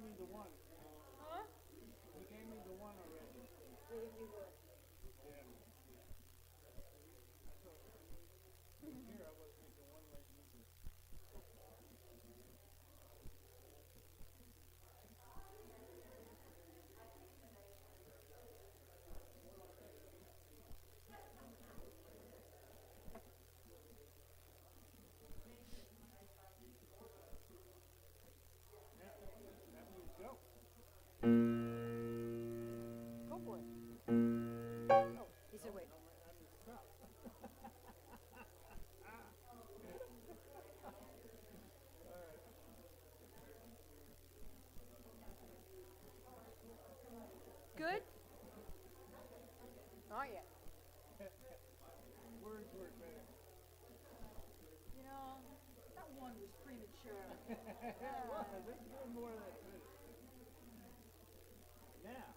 me the one. Huh? You gave me the one already. They give you what? Yeah. I thought here I was making one like you did. Yeah. That means go. Go for it. Oh, he said wait. No, I mean stop. All right. Good? Not yet. Words work better. You know, that one was premature. It was. Let's do more of that too. Now.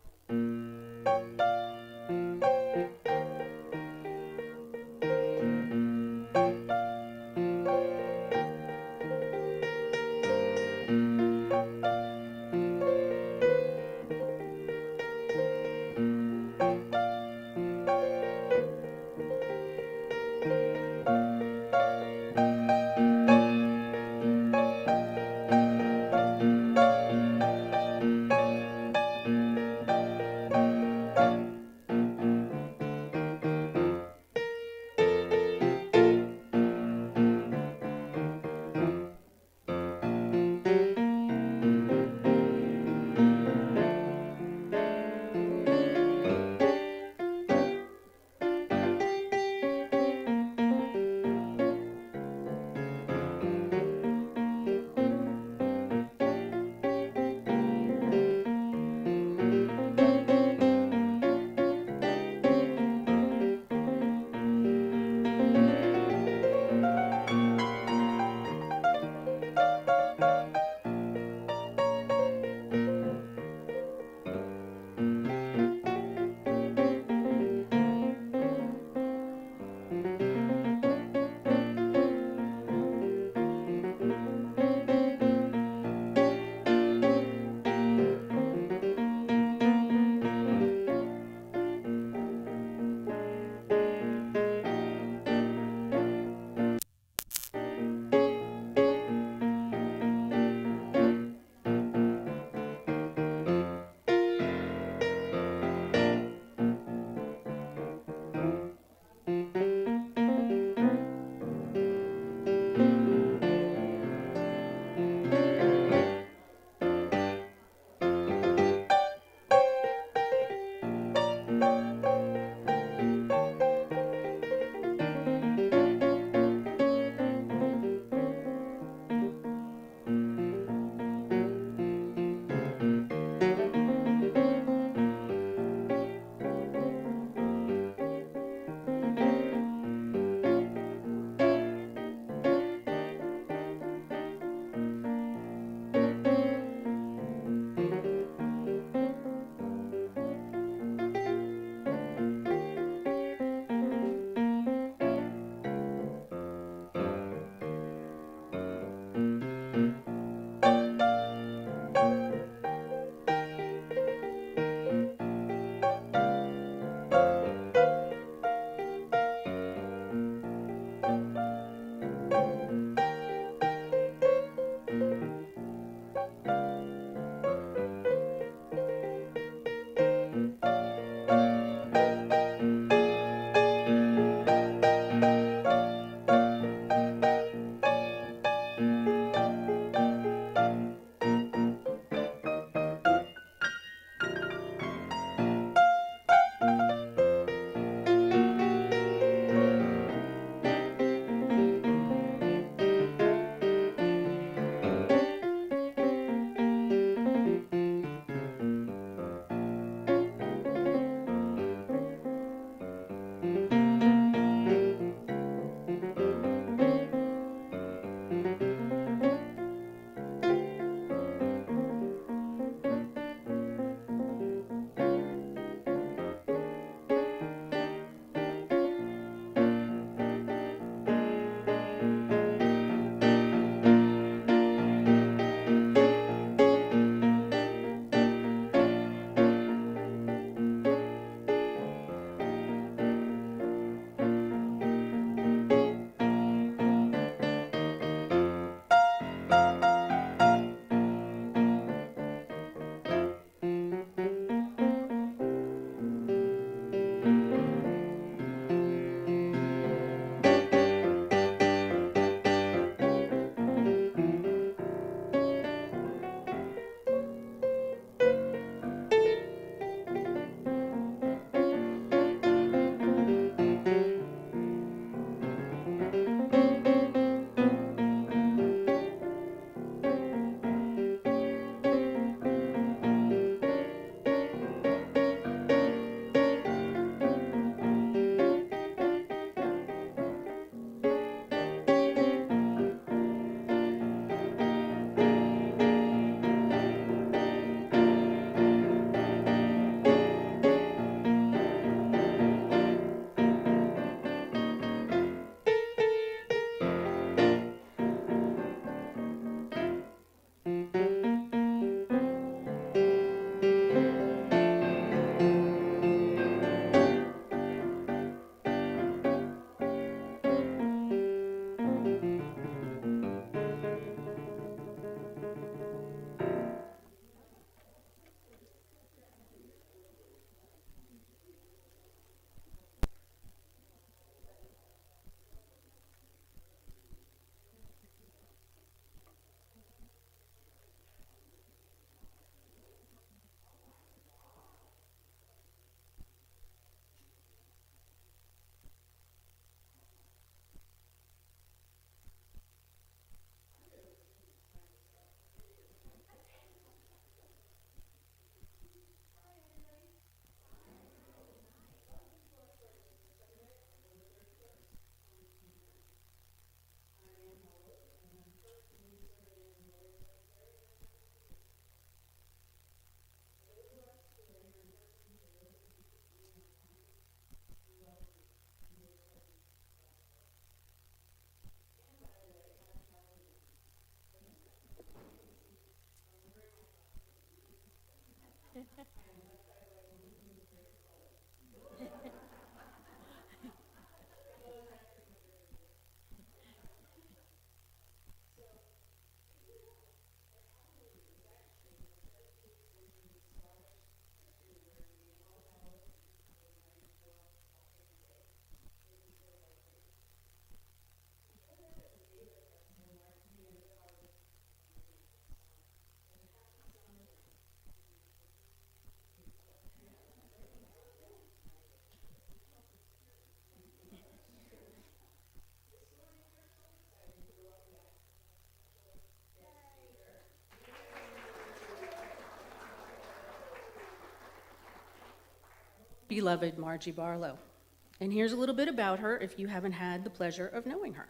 Beloved Margie Barlow. And here's a little bit about her if you haven't had the pleasure of knowing her.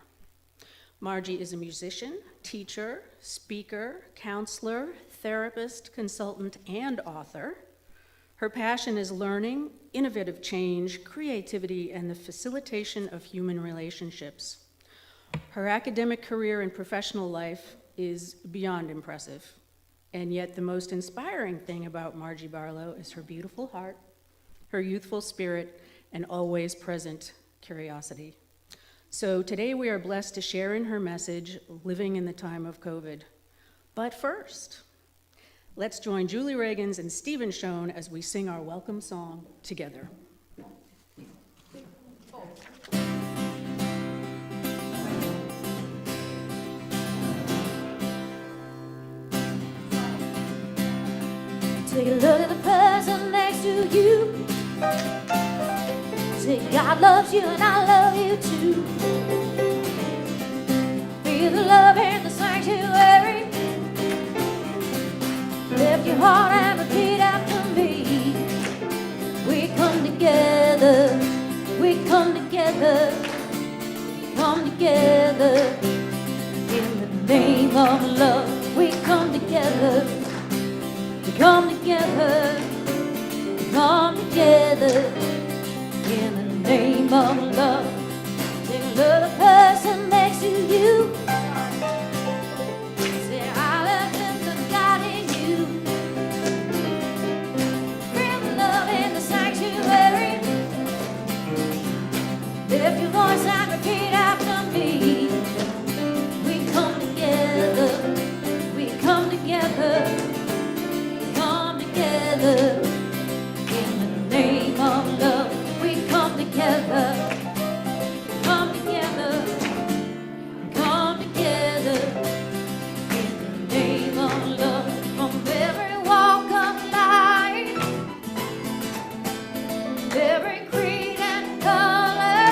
Margie is a musician, teacher, speaker, counselor, therapist, consultant, and author. Her passion is learning, innovative change, creativity, and the facilitation of human relationships. Her academic career and professional life is beyond impressive. And yet the most inspiring thing about Margie Barlow is her beautiful heart, her youthful spirit, and always present curiosity. So today we are blessed to share in her message, Living in the Time of COVID. But first, let's join Julie Reagans and Stephen Schoen as we sing our welcome song together. Take a look at the person next to you. Say God loves you and I love you too. Feel the love in the sanctuary. Lift your heart and repeat after me. We come together. We come together. We come together. In the name of love, we come together. We come together. We come together. In the name of love. Take a look at the person next to you. Say, I love them for guiding you. Feel the love in the sanctuary. Lift your voice and repeat after me. We come together. We come together. We come together. In the name of love. We come together, come together, come together, in the name of love. From every walk of life, every creed and color,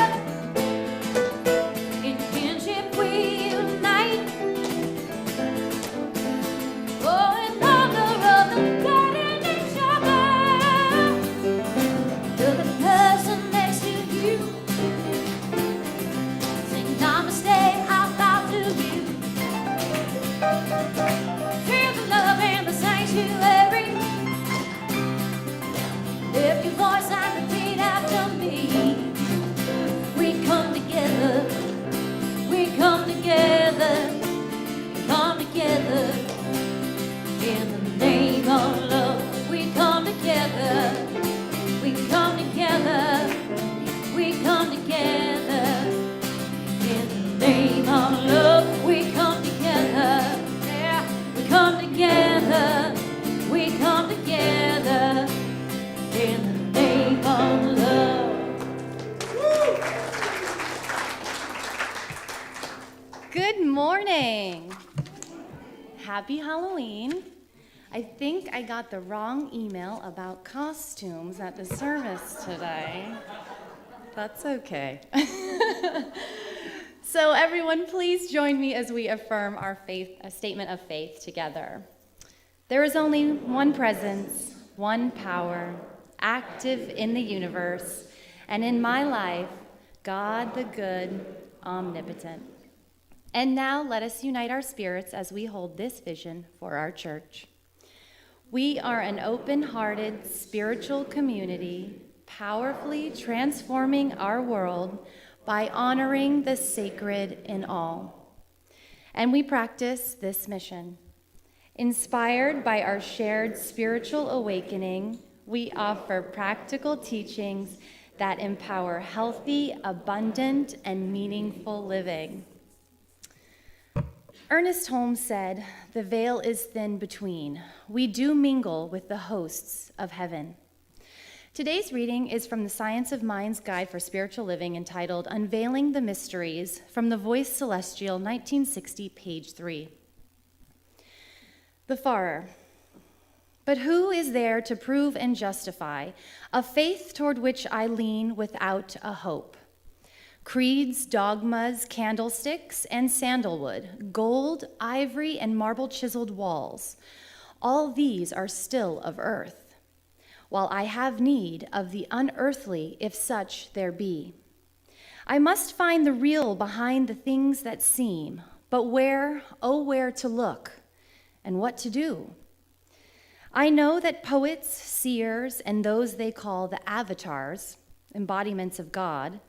in kinship we unite. Oh, in honor of the God in each other. Look at the person next to you. Sing namaste out loud to you. Feel the love in the sanctuary. Lift your voice and repeat after me. We come together. We come together. We come together. In the name of love, we come together. We come together, we come together, in the name of love, we come together, yeah, we come together, we come together, in the name of love. Woo! Good morning. Happy Halloween. I think I got the wrong email about costumes at the service today. That's okay. So everyone, please join me as we affirm our faith, a statement of faith together. There is only one presence, one power, active in the universe, and in my life, God the good, omnipotent. And now let us unite our spirits as we hold this vision for our church. We are an open-hearted spiritual community, powerfully transforming our world by honoring the sacred in all. And we practice this mission. Inspired by our shared spiritual awakening, we offer practical teachings that empower healthy, abundant, and meaningful living. Ernest Holmes said, "The veil is thin between. We do mingle with the hosts of heaven." Today's reading is from the Science of Mind's Guide for Spiritual Living, entitled Unveiling the Mysteries, from the Voice Celestial, 1960, page 3. The Farer. But who is there to prove and justify a faith toward which I lean without a hope? Creeds, dogmas, candlesticks, and sandalwood, gold, ivory, and marble-chiseled walls, all these are still of earth, while I have need of the unearthly, if such there be. I must find the real behind the things that seem, but where, oh, where to look, and what to do? I know that poets, seers, and those they call the avatars, embodiments of God,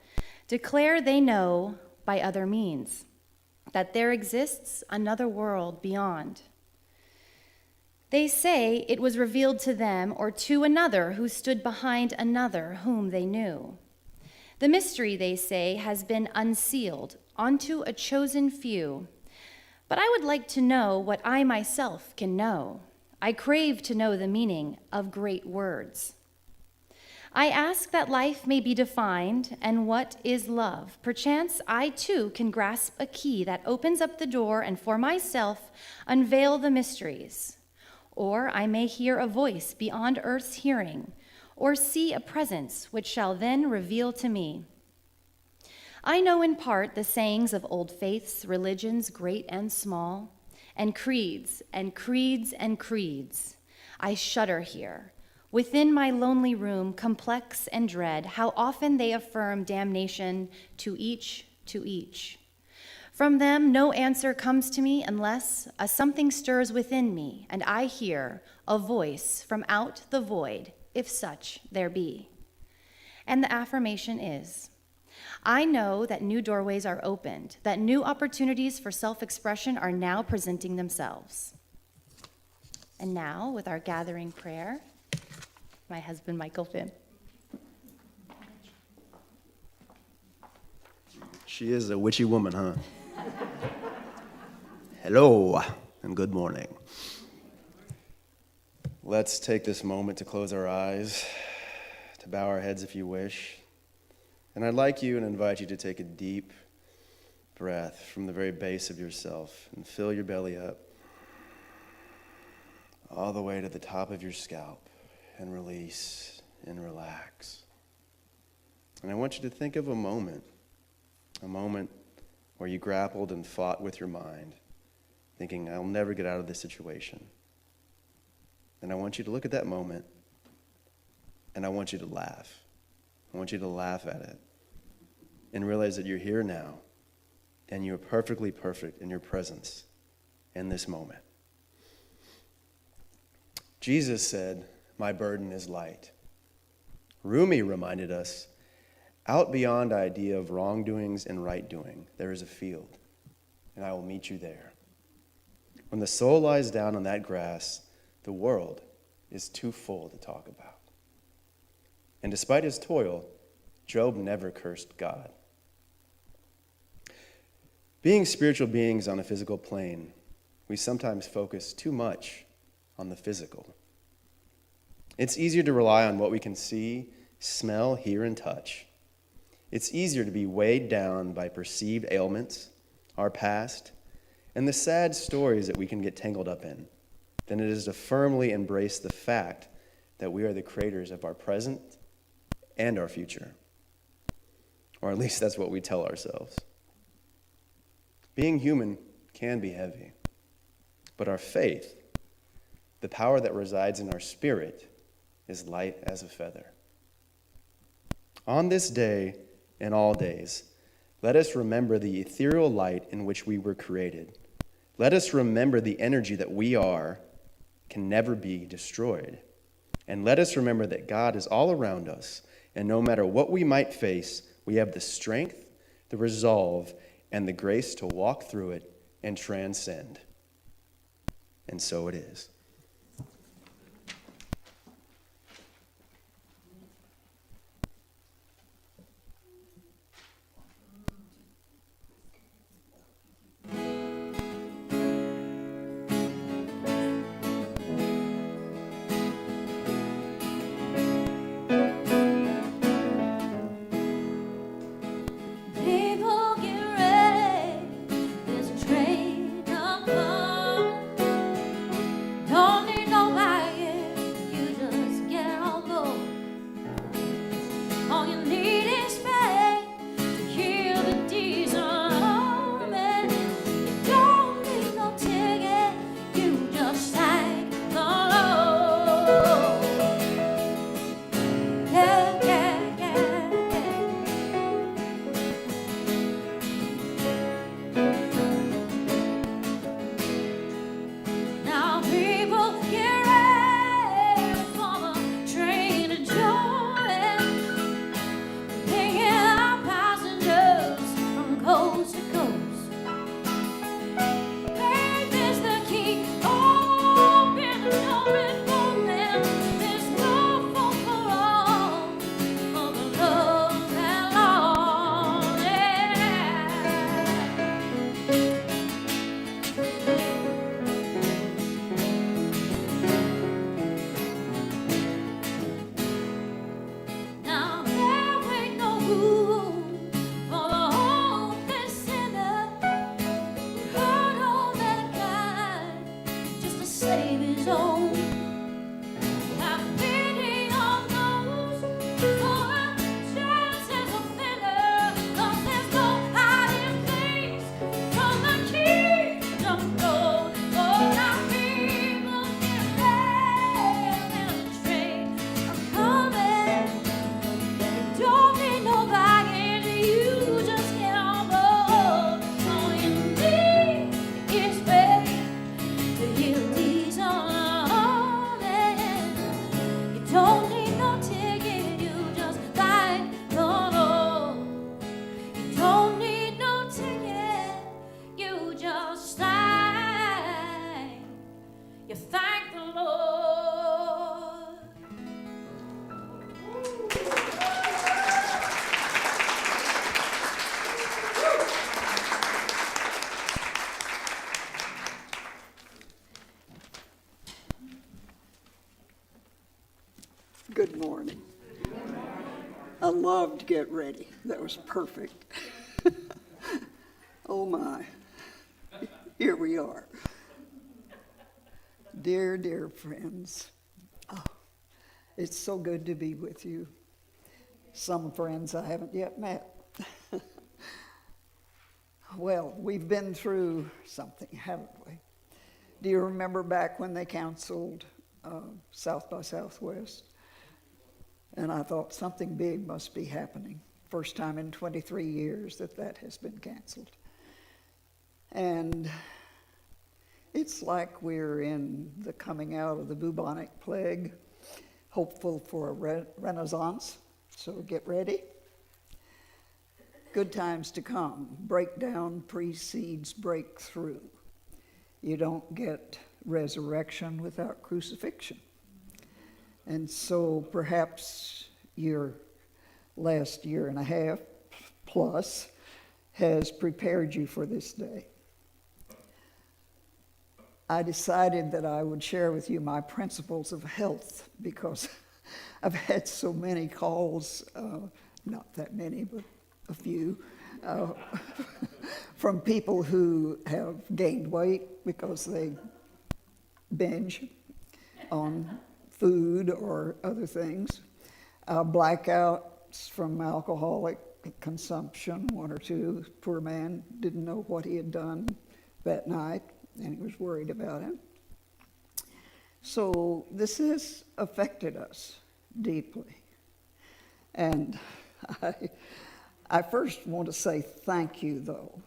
declare they know by other means that there exists another world beyond. They say it was revealed to them or to another who stood behind another whom they knew. The mystery, they say, has been unsealed onto a chosen few. But I would like to know what I myself can know. I crave to know the meaning of great words. I ask that life may be defined, and what is love? Perchance I too can grasp a key that opens up the door and for myself unveil the mysteries. Or I may hear a voice beyond earth's hearing, or see a presence which shall then reveal to me. I know in part the sayings of old faiths, religions great and small, and creeds and creeds and creeds. I shudder here. Within my lonely room, complex and dread, how often they affirm damnation to each, to each. From them, no answer comes to me unless a something stirs within me, and I hear a voice from out the void, if such there be. And the affirmation is, I know that new doorways are opened, that new opportunities for self-expression are now presenting themselves. And now, with our gathering prayer, my husband, Michael Finn. She is a witchy woman, huh? Hello, and good morning. Let's take this moment to close our eyes, to bow our heads if you wish. And I'd like you and invite you to take a deep breath from the very base of yourself and fill your belly up all the way to the top of your scalp. And release and relax. And I want you to think of a moment where you grappled and fought with your mind, thinking, I'll never get out of this situation. And I want you to look at that moment, and I want you to laugh. I want you to laugh at it and realize that you're here now, and you're perfectly perfect in your presence in this moment. Jesus said, my burden is light. Rumi reminded us, out beyond idea of wrongdoings and right doing, there is a field, and I will meet you there. When the soul lies down on that grass, the world is too full to talk about. And despite his toil, Job never cursed God. Being spiritual beings on a physical plane, we sometimes focus too much on the physical. It's easier to rely on what we can see, smell, hear, and touch. It's easier to be weighed down by perceived ailments, our past, and the sad stories that we can get tangled up in than it is to firmly embrace the fact that we are the creators of our present and our future. Or at least that's what we tell ourselves. Being human can be heavy, but our faith, the power that resides in our spirit, is light as a feather. On this day and all days, let us remember the ethereal light in which we were created. Let us remember the energy that we are can never be destroyed. And let us remember that God is all around us, and no matter what we might face, we have the strength, the resolve, and the grace to walk through it and transcend. And so it is. People get ready, there's a train coming. Don't need nobody, you just get on board. All you need is faith to hear the diesel humming. You don't need no ticket, you just thank the Lord. Yeah, yeah, yeah, yeah. Now people get ready for the train to join, picking up passengers from coast to coast. Faith is the key, open the door for them. There's no fault for all, for the love and Lord, yeah. Now there ain't no room for the hopeless sinner who hurt all mankind just to save his own. Have pity on those for the chances are thinner, 'cause there's no hiding place from the kingdom road. Oh, now people get ready, there's a train coming. Don't need nobody, you just get on board. All you need is faith to hear these humming. You don't need no ticket, you just thank the Lord. You don't need no ticket, you just thank the Lord. Good morning. I loved Get Ready. That was perfect. Oh my. Here we are. Dear, dear friends. Oh, it's so good to be with you. Some friends I haven't yet met. Well, we've been through something, haven't we? Do you remember back when they canceled South by Southwest? And I thought something big must be happening. First time in 23 years that has been canceled. And it's like we're in the coming out of the bubonic plague, hopeful for a renaissance. So get ready. Good times to come. Breakdown precedes breakthrough. You don't get resurrection without crucifixion. And so perhaps your last year and a half plus has prepared you for this day. I decided that I would share with you my principles of health because I've had so many calls, not that many, but a few, from people who have gained weight because they binge on food or other things, blackouts from alcoholic consumption. One or two, poor man didn't know what he had done that night, and he was worried about it. So this has affected us deeply. And I first want to say thank you, though,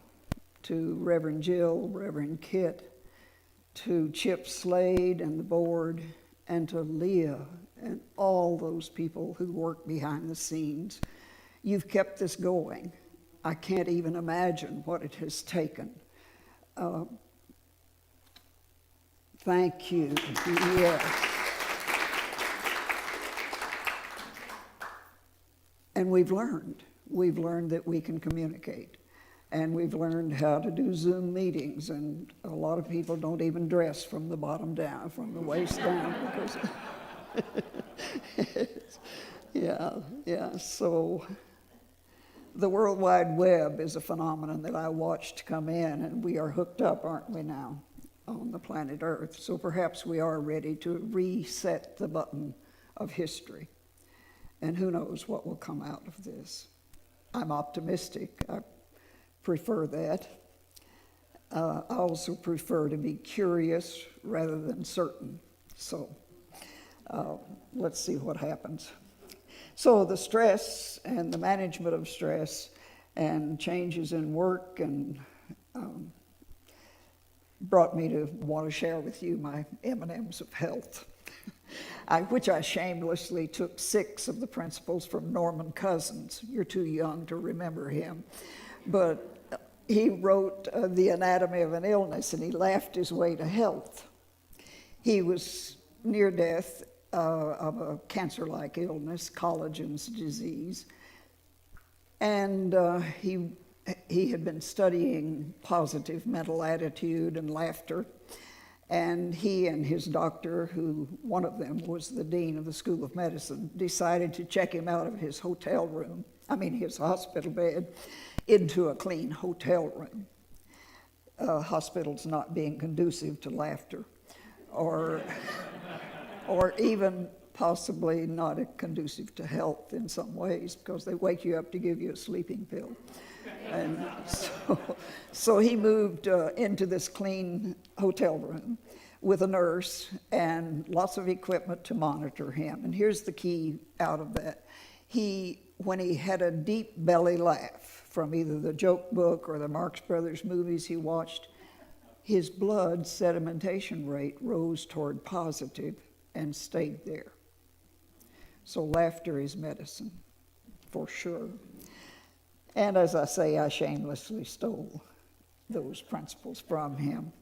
to Reverend Jill, Reverend Kit, to Chip Slade and the board, and to Leah and all those people who work behind the scenes. You've kept this going. I can't even imagine what it has taken. Thank you. Yes. And we've learned. We've learned that we can communicate. And we've learned how to do Zoom meetings. And a lot of people don't even dress from the bottom down, from the waist down. Because yeah. So the World Wide Web is a phenomenon that I watched come in, and we are hooked up, aren't we now, on the planet Earth? So perhaps we are ready to reset the button of history. And who knows what will come out of this. I'm optimistic. I prefer that. I also prefer to be curious rather than certain. So let's see what happens. So the stress and the management of stress and changes in work and brought me to want to share with you my M&Ms of health, which I shamelessly took 6 of the principles from Norman Cousins. You're too young to remember him. But he wrote The Anatomy of an Illness, and he laughed his way to health. He was near death of a cancer-like illness, collagen's disease. And he had been studying positive mental attitude and laughter. And he and his doctor, who one of them was the dean of the School of Medicine, decided to check him out of his his hospital bed, into a clean hotel room. Hospitals not being conducive to laughter, or even possibly not conducive to health in some ways, because they wake you up to give you a sleeping pill. And so he moved into this clean hotel room with a nurse and lots of equipment to monitor him. And here's the key out of that. When he had a deep belly laugh from either the joke book or the Marx Brothers movies he watched, his blood sedimentation rate rose toward positive and stayed there. So laughter is medicine, for sure. And as I say, I shamelessly stole those principles from him.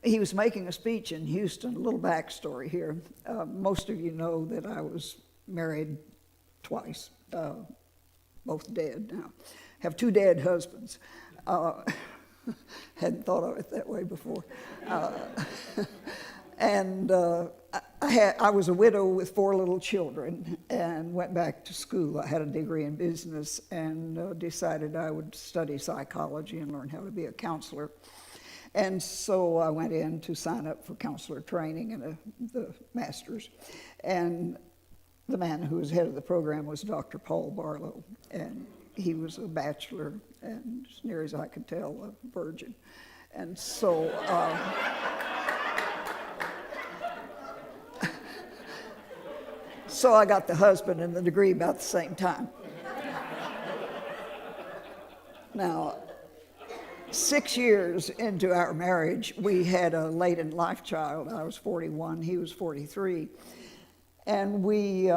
He was making a speech in Houston. A little backstory here. Most of you know that I was married twice, both dead now. Have 2 dead husbands. Hadn't thought of it that way before. I was a widow with 4 little children and went back to school. I had a degree in business and decided I would study psychology and learn how to be a counselor. And so I went in to sign up for counselor training and the master's. And the man who was head of the program was Dr. Paul Barlow. And he was a bachelor and, as near as I could tell, a virgin. And so... So I got the husband and the degree about the same time. Now, 6 years into our marriage, we had a late-in-life child. I was 41, he was 43. And we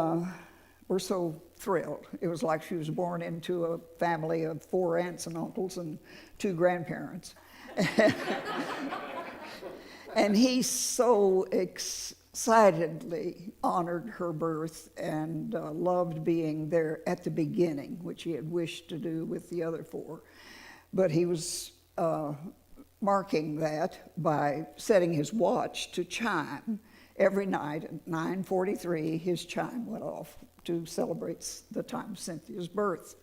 were so thrilled. It was like she was born into a family of 4 aunts and uncles and 2 grandparents. And he so excitedly honored her birth and loved being there at the beginning, which he had wished to do with the other 4. But he was marking that by setting his watch to chime every night at 9:43. His chime went off to celebrate the time of Cynthia's birth.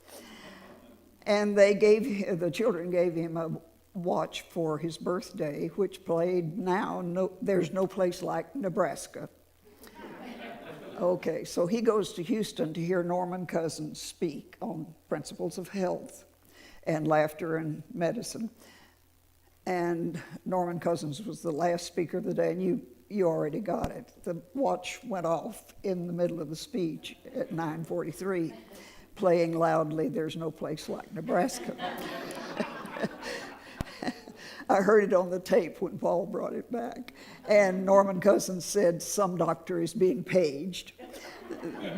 And the children gave him a watch for his birthday, which played There's No Place Like Nebraska. Okay, so he goes to Houston to hear Norman Cousins speak on principles of health and laughter and medicine. And Norman Cousins was the last speaker of the day, and you already got it. The watch went off in the middle of the speech at 9:43, playing loudly, There's No Place Like Nebraska. I heard it on the tape when Paul brought it back. And Norman Cousins said, some doctor is being paged.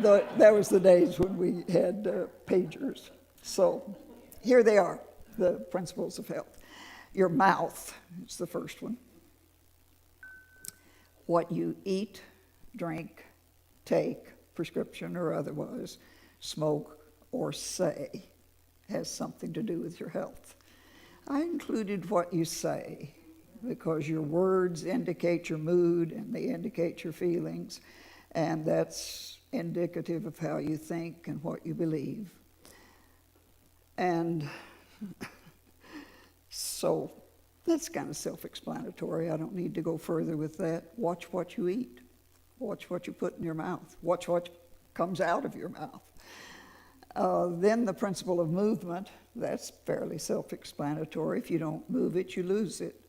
That was the days when we had pagers. So here they are, the principles of health. Your mouth is the first one. what you eat, drink, take, prescription or otherwise, smoke or say has something to do with your health. I included what you say because your words indicate your mood and they indicate your feelings, and that's indicative of how you think and what you believe. And so that's kind of self-explanatory. I don't need to go further with that. Watch what you eat. Watch what you put in your mouth. Watch what comes out of your mouth. Then the principle of movement, that's fairly self-explanatory. If you don't move it, you lose it.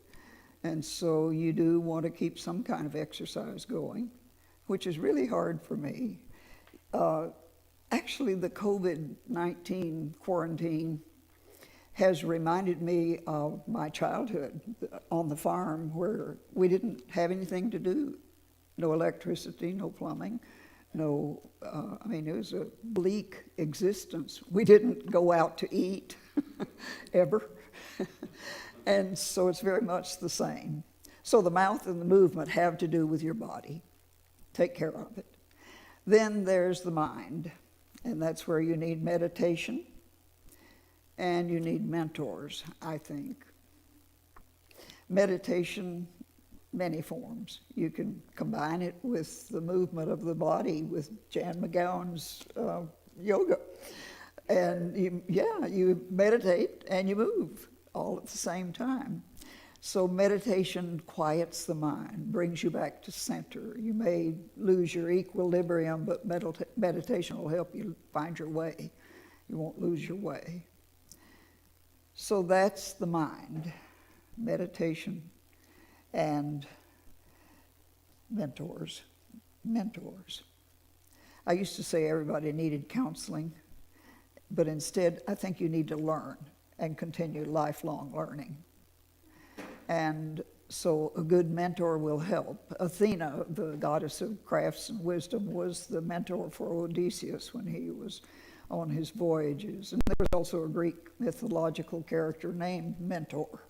And so you do want to keep some kind of exercise going, which is really hard for me. Actually, the COVID-19 quarantine has reminded me of my childhood on the farm where we didn't have anything to do. No electricity, no plumbing, no, it was a bleak existence. We didn't go out to eat, ever. And so it's very much the same. So the mouth and the movement have to do with your body. Take care of it. Then there's the mind, and that's where you need meditation, and you need mentors, I think. Meditation, many forms. You can combine it with the movement of the body, with Jan McGowan's yoga. And you meditate and you move all at the same time. So meditation quiets the mind, brings you back to center. You may lose your equilibrium, but meditation will help you find your way. You won't lose your way. So that's the mind, meditation, and mentors. I used to say everybody needed counseling, but instead I think you need to learn and continue lifelong learning. And so a good mentor will help. Athena, the goddess of crafts and wisdom, was the mentor for Odysseus when he was on his voyages. And there was also a Greek mythological character named Mentor.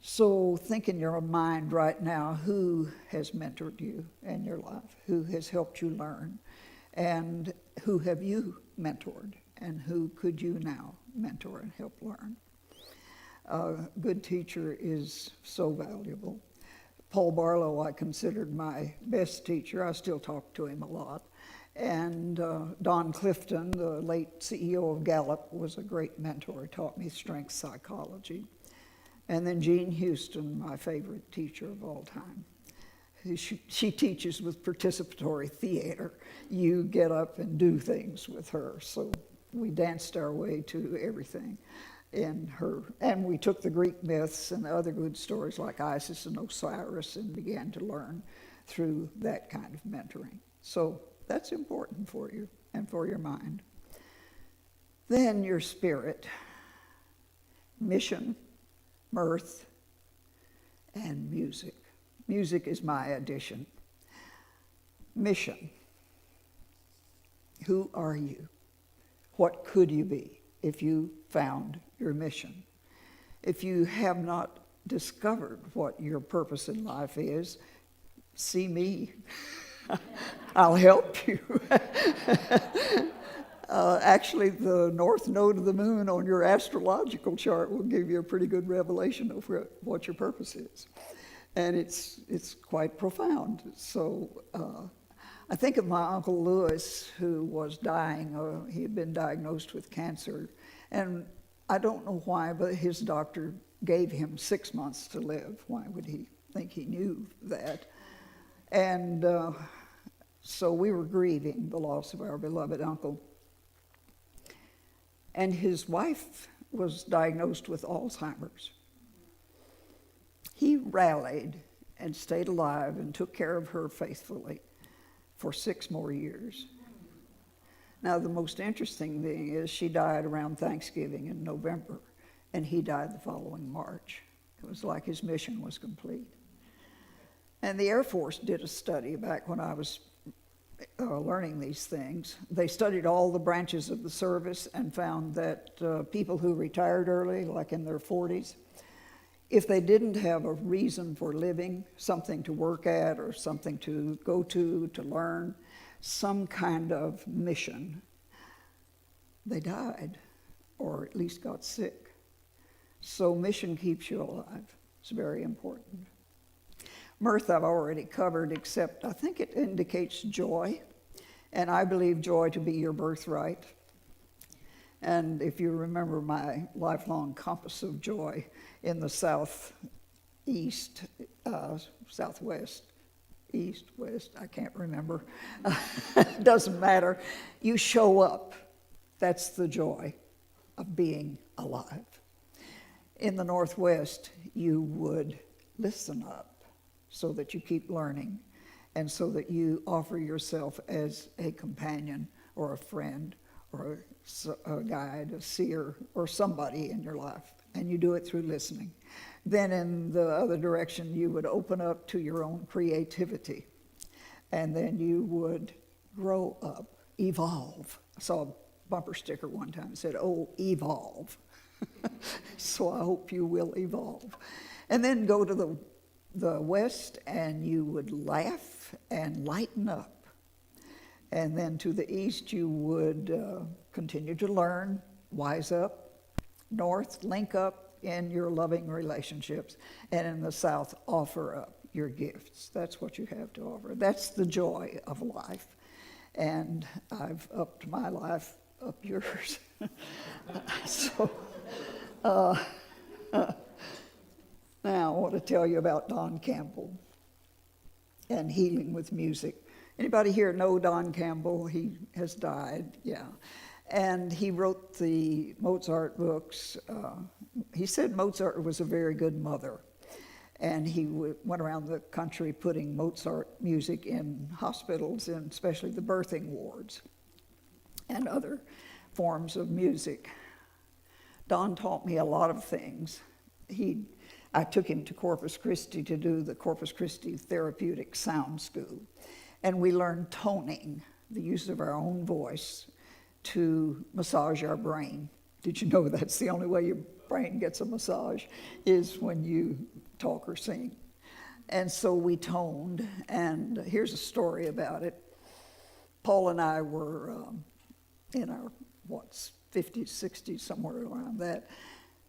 So think in your mind right now, who has mentored you in your life? Who has helped you learn? And who have you mentored? And who could you now mentor and help learn? A good teacher is so valuable. Paul Barlow I considered my best teacher. I still talk to him a lot. And Don Clifton, the late CEO of Gallup, was a great mentor. He taught me strength psychology. And then Jean Houston, my favorite teacher of all time. She teaches with participatory theater. You get up and do things with her. So we danced our way to everything in her. And we took the Greek myths and the other good stories like Isis and Osiris and began to learn through that kind of mentoring. So that's important for you and for your mind. Then your spirit, mission, mirth, and music. Music is my addition. Mission. Who are you? What could you be if you found your mission? If you have not discovered what your purpose in life is, see me. I'll help you. Actually, the north node of the moon on your astrological chart will give you a pretty good revelation of what your purpose is. And it's quite profound. So I think of my Uncle Lewis, who was dying. He had been diagnosed with cancer. And I don't know why, but his doctor gave him 6 months to live. Why would he think he knew that? And so we were grieving the loss of our beloved uncle. And his wife was diagnosed with Alzheimer's. He rallied and stayed alive and took care of her faithfully for 6 more years. Now, the most interesting thing is she died around Thanksgiving in November, and he died the following March. It was like his mission was complete. And the Air Force did a study back when I was learning these things. They studied all the branches of the service and found that people who retired early, like in their 40s, if they didn't have a reason for living, something to work at or something to go to learn, some kind of mission, they died or at least got sick. So mission keeps you alive. It's very important. Mirth I've already covered, except I think it indicates joy, and I believe joy to be your birthright. And if you remember my lifelong compass of joy in the southeast, southwest, east, west, I can't remember. Doesn't matter. You show up. That's the joy of being alive. In the Northwest, you would listen up so that you keep learning and so that you offer yourself as a companion or a friend or a guide, a seer, or somebody in your life, and you do it through listening. Then in the other direction, you would open up to your own creativity, and then you would grow up, evolve. I saw a bumper sticker one time that said, "Oh, evolve." So I hope you will evolve. And then go to the West, and you would laugh and lighten up. And then to the East, you would continue to learn, wise up. North, link up in your loving relationships. And in the South, offer up your gifts. That's what you have to offer. That's the joy of life. And I've upped my life, up yours. So, now I want to tell you about Don Campbell and healing with music. Anybody here know Don Campbell? He has died, yeah. And he wrote the Mozart books. He said Mozart was a very good mother. And he went around the country putting Mozart music in hospitals, and especially the birthing wards and other forms of music. Don taught me a lot of things. I took him to Corpus Christi to do the Corpus Christi Therapeutic Sound School. And we learned toning, the use of our own voice to massage our brain. Did you know that's the only way your brain gets a massage is when you talk or sing? And so we toned, and here's a story about it. Paul and I were in our, 50s, 60s, somewhere around that.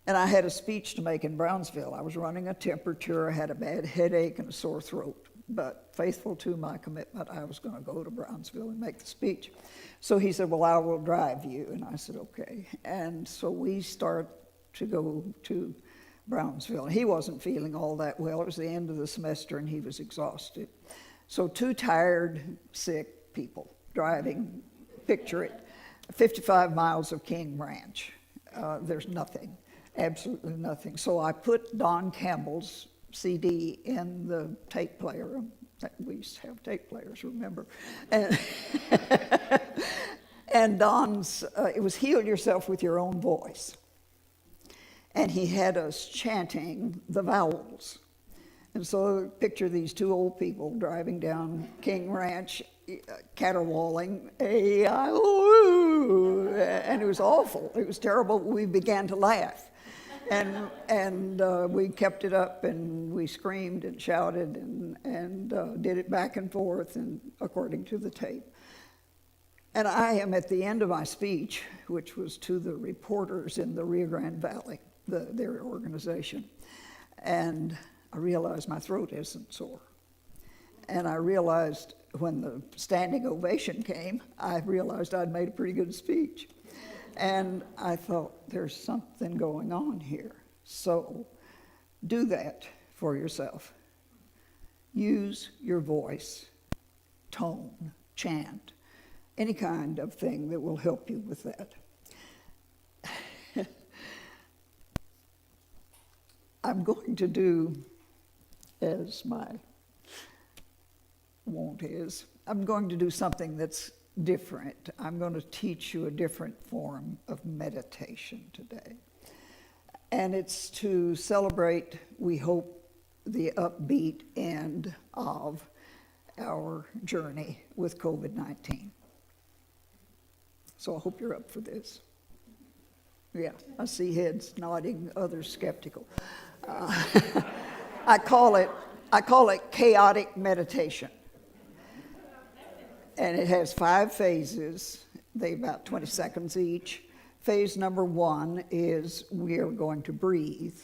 And I had a speech to make in Brownsville. I was running a temperature, I had a bad headache and a sore throat. But faithful to my commitment, I was going to go to Brownsville and make the speech. So he said, "Well, I will drive you." And I said, "Okay." And so we start to go to Brownsville. He wasn't feeling all that well. It was the end of the semester and he was exhausted. So two tired, sick people driving, picture it, 55 miles of King Ranch. There's nothing, absolutely nothing. So I put Don Campbell's CD in the tape player. We used to have tape players, remember? And Don's, it was Heal Yourself with Your Own Voice. And he had us chanting the vowels. And so picture these two old people driving down King Ranch, caterwauling, A-I-O-U, and it was awful. It was terrible. We began to laugh. And we kept it up, and we screamed and shouted and did it back and forth and according to the tape. And I am at the end of my speech, which was to the reporters in the Rio Grande Valley, their organization, and I realized my throat isn't sore. And I realized when the standing ovation came, I realized I'd made a pretty good speech. And I thought, there's something going on here. So do that for yourself. Use your voice, tone, chant, any kind of thing that will help you with that. I'm going to do, as my wont is, I'm going to do something that's different. I'm going to teach you a different form of meditation today. And it's to celebrate, we hope, the upbeat end of our journey with COVID-19. So I hope you're up for this. Yeah, I see heads nodding, others skeptical. I call it chaotic meditation. And it has 5 phases. They about 20 seconds each. Phase number 1 is we are going to breathe.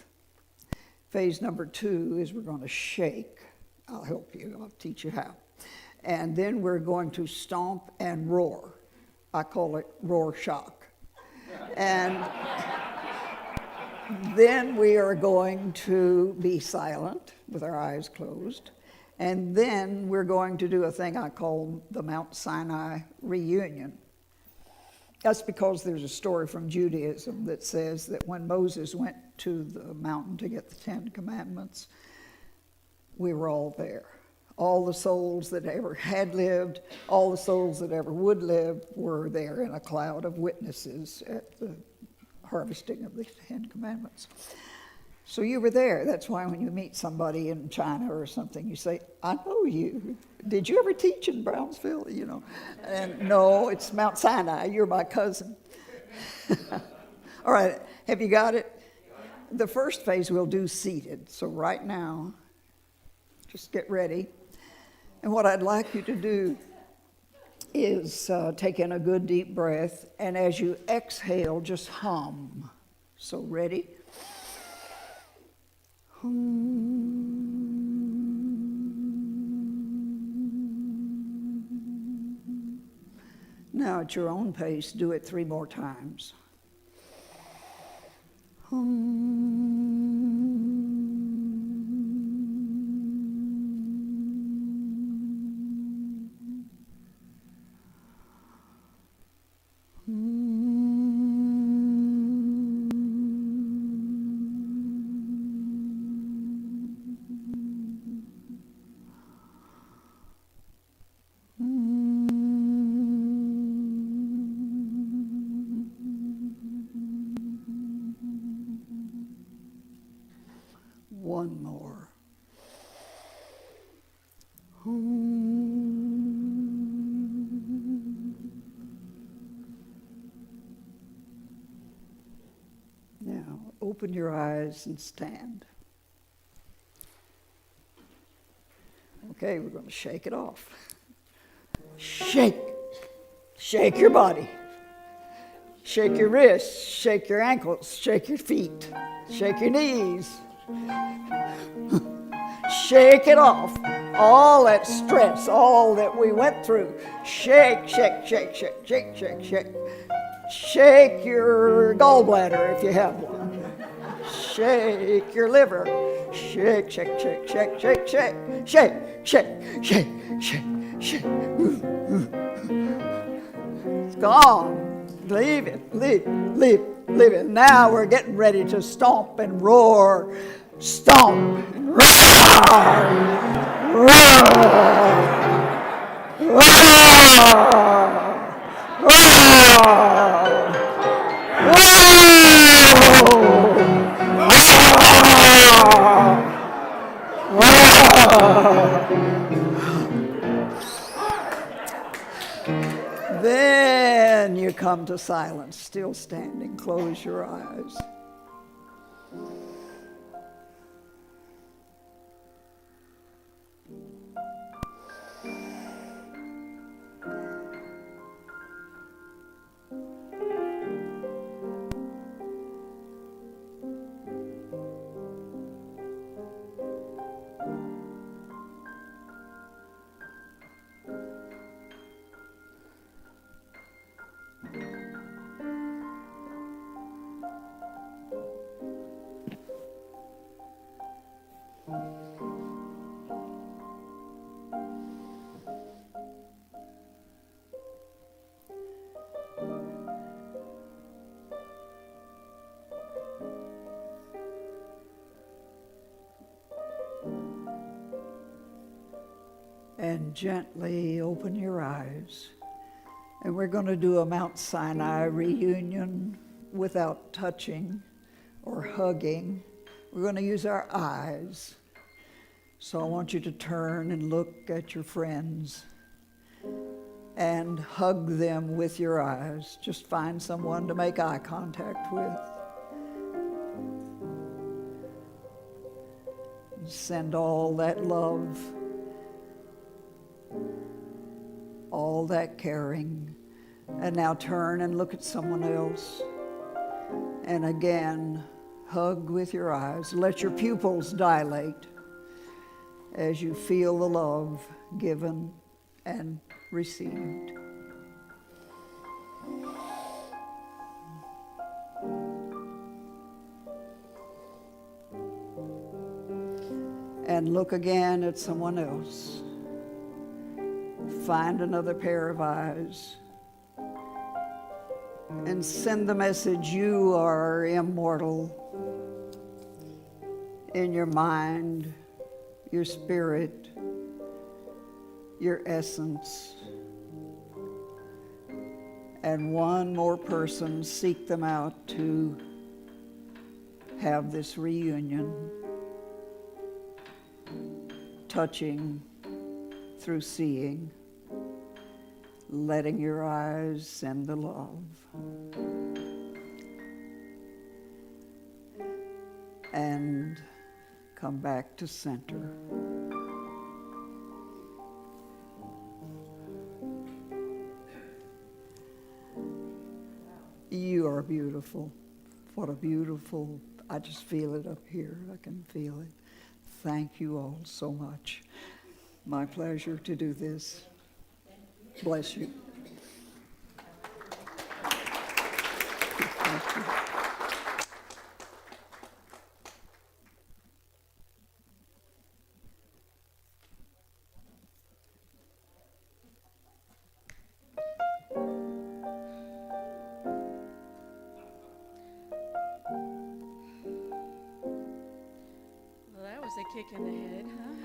Phase number 2 is we're going to shake. I'll help you. I'll teach you how. And then we're going to stomp and roar. I call it roar shock. And then we are going to be silent with our eyes closed. And then we're going to do a thing I call the Mount Sinai reunion. That's because there's a story from Judaism that says that when Moses went to the mountain to get the 10 Commandments, we were all there. All the souls that ever had lived, all the souls that ever would live were there in a cloud of witnesses at the harvesting of the 10 Commandments. So you were there. That's why when you meet somebody in China or something, you say, I know you. Did you ever teach in Brownsville? You know, and no, it's Mount Sinai. You're my cousin. All right, have you got it? The first phase we'll do seated. So right now, just get ready. And what I'd like you to do is take in a good deep breath, and as you exhale, just hum. So ready? Now at your own pace, do it 3 more times. One more. Now, open your eyes and stand. Okay, we're going to shake it off. Shake. Shake your body. Shake your wrists, shake your ankles, shake your feet, shake your knees. Shake it off. All that stress, all that we went through. Shake, shake, shake, shake, shake, shake, shake. Shake your gallbladder if you have one. Shake your liver. Shake, shake, shake, shake, shake, shake, shake, shake, shake, shake, shake. It's gone. Leave it, leave it. Now we're getting ready to stomp and roar. Stomp and roar. Roar. Then you come to silence, still standing. Close your eyes. And gently open your eyes. And we're going to do a Mount Sinai reunion without touching or hugging. We're going to use our eyes. So I want you to turn and look at your friends and hug them with your eyes. Just find someone to make eye contact with. send all that love, all that caring. And now turn and look at someone else. And again, hug with your eyes. Let your pupils dilate as you feel the love given and received. And look again at someone else. Find another pair of eyes and send the message: you are immortal in your mind, your spirit, your essence. And one more person, seek them out to have this reunion, touching through seeing, letting your eyes send the love. And come back to center. You are beautiful. What a beautiful, I just feel it up here. I can feel it. Thank you all so much. My pleasure to do this. Bless you. Thank you. Well, that was a kick in the head, huh?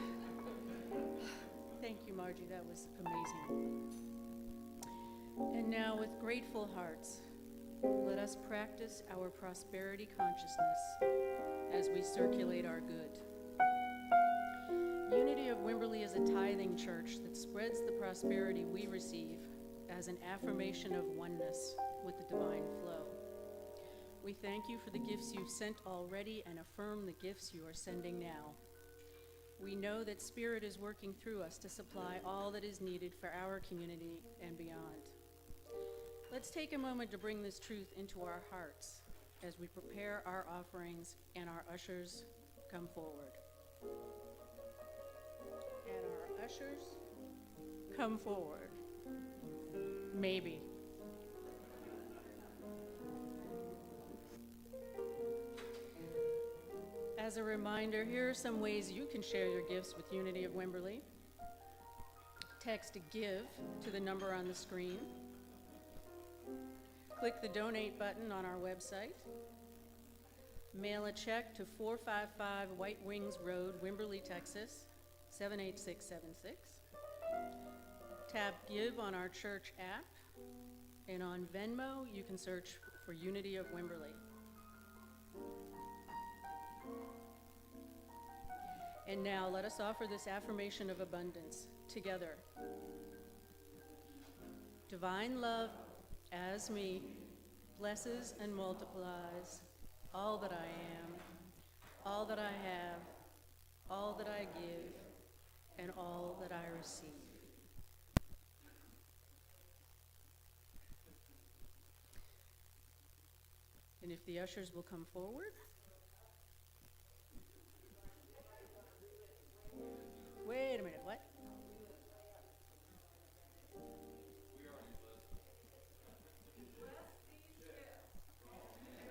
Thank you, Margie. That was amazing. And now, with grateful hearts, let us practice our prosperity consciousness as we circulate our good. Unity of Wimberley is a tithing church that spreads the prosperity we receive as an affirmation of oneness with the divine flow. We thank you for the gifts you've sent already and affirm the gifts you are sending now. We know that Spirit is working through us to supply all that is needed for our community and beyond. Let's take a moment to bring this truth into our hearts as we prepare our offerings and our ushers come forward. And our ushers come forward. Maybe. As a reminder, here are some ways you can share your gifts with Unity of Wimberley. Text GIVE to the number on the screen. Click the donate button on our website. Mail a check to 455 White Wings Road, Wimberley, Texas, 78676. Tap Give on our church app. And on Venmo, you can search for Unity of Wimberley. And now let us offer this affirmation of abundance together. Divine love as me blesses and multiplies all that I am, all that I have, all that I give, and all that I receive. And if the ushers will come forward. Wait a minute, what?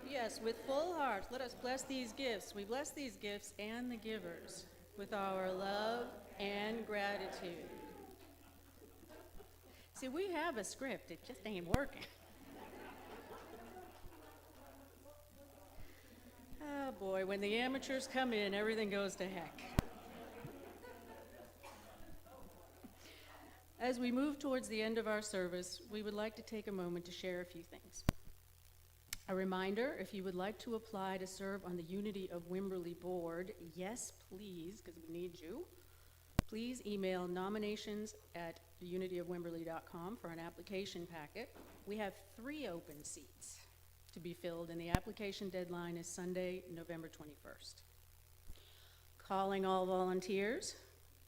Yes, with full hearts, let us bless these gifts. We bless these gifts and the givers with our love and gratitude. See, we have a script, it just ain't working. Oh boy, when the amateurs come in, everything goes to heck. As we move towards the end of our service, we would like to take a moment to share a few things. A reminder, if you would like to apply to serve on the Unity of Wimberley board, yes, please, because we need you. Please email nominations@unityofwimberley.com for an application packet. We have 3 open seats to be filled, and the application deadline is Sunday, November 21st. calling all volunteers.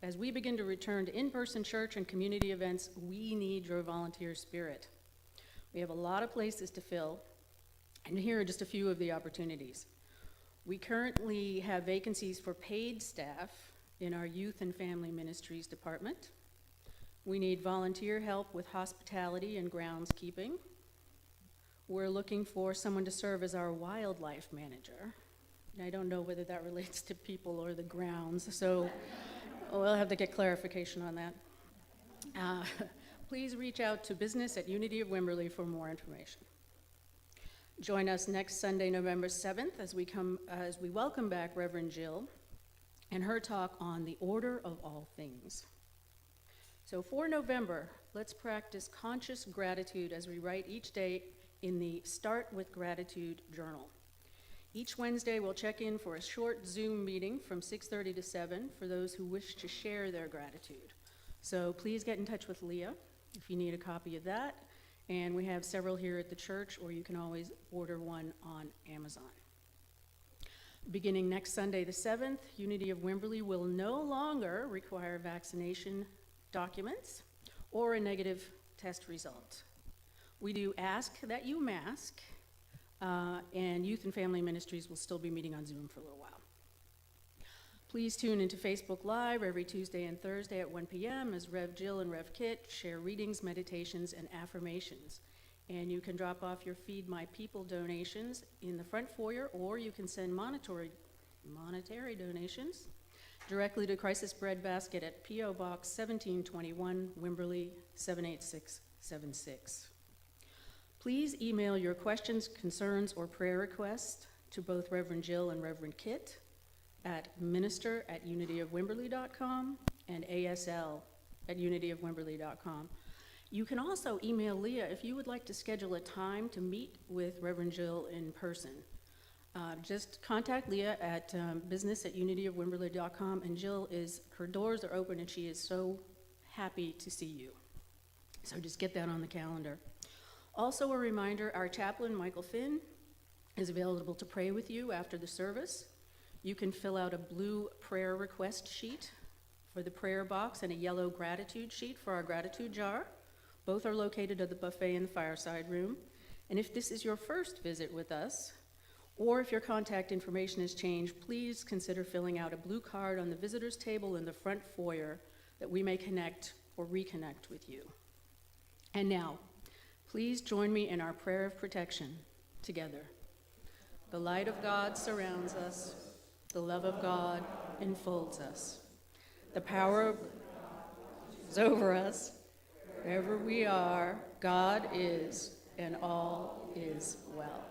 As we begin to return to in-person church and community events, we need your volunteer spirit. We have a lot of places to fill, and here are just a few of the opportunities. We currently have vacancies for paid staff in our youth and family ministries department. We need volunteer help with hospitality and groundskeeping. We're looking for someone to serve as our wildlife manager. I don't know whether that relates to people or the grounds, so we'll have to get clarification on that. Please reach out to business at Unity of Wimberley for more information. Join us next Sunday, November 7th, as we welcome back Reverend Jill and her talk on the order of all things. So for November, let's practice conscious gratitude as we write each day in the Start with Gratitude journal. Each Wednesday, we'll check in for a short Zoom meeting from 6:30 to 7 for those who wish to share their gratitude. So please get in touch with Leah if you need a copy of that. And we have several here at the church, or you can always order one on Amazon. Beginning next Sunday, the 7th, Unity of Wimberley will no longer require vaccination documents or a negative test result. We do ask that you mask, and Youth and Family Ministries will still be meeting on Zoom for a little while. Please tune into Facebook Live every Tuesday and Thursday at 1 p.m. as Rev Jill and Rev Kit share readings, meditations, and affirmations. And you can drop off your Feed My People donations in the front foyer, or you can send monetary donations directly to Crisis Bread Basket at P.O. Box 1721, Wimberley 78676. Please email your questions, concerns, or prayer requests to both Reverend Jill and Reverend Kit at minister@unityofwimberley.com and asl@unityofwimberley.com. You can also email Leah if you would like to schedule a time to meet with Reverend Jill in person. Just contact Leah at business@unityofwimberley.com, and Jill her doors are open and she is so happy to see you. So just get that on the calendar. Also a reminder, our chaplain, Michael Finn, is available to pray with you after the service. You can fill out a blue prayer request sheet for the prayer box and a yellow gratitude sheet for our gratitude jar. Both are located at the buffet in the fireside room. And if this is your first visit with us, or if your contact information has changed, please consider filling out a blue card on the visitor's table in the front foyer that we may connect or reconnect with you. And now, please join me in our prayer of protection together. The light of God surrounds us. The love of God enfolds us. The power of God is over us. Wherever we are, God is, and all is well.